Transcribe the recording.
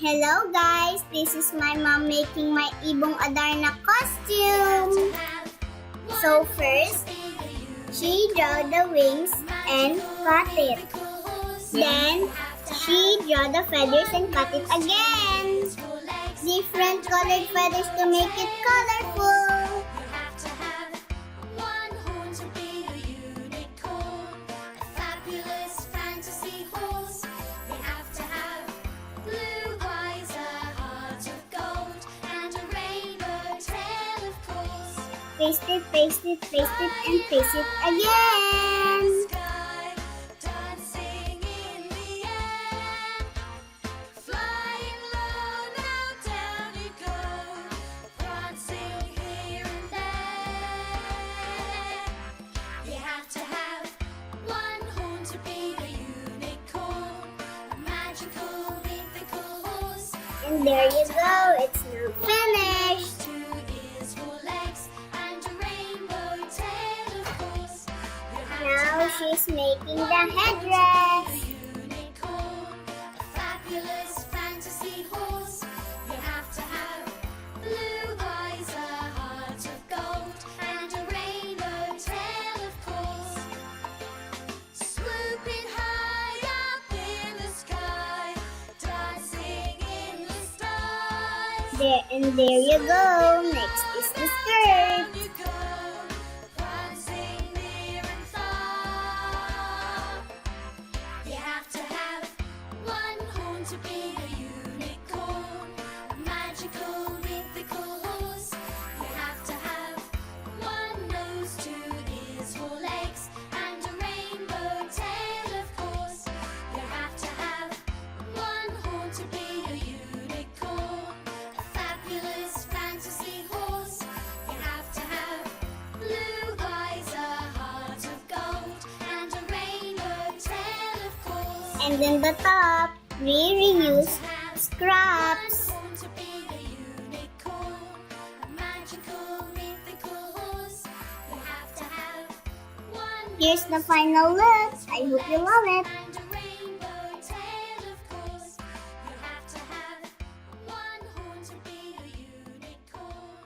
Hello guys, this is my mom making my Ibong Adarna costume. So first, she draw the wings and cut it. Then, she draw the feathers and cut it again. Different colored feathers to make it colorful. Paste it, paste it, paste it, and paste it again. And there you go, it's now finished. Now she's making the headdress. There you go. Next is the skirt. And in the top, we reuse scraps. Here's the final look. I hope you love it.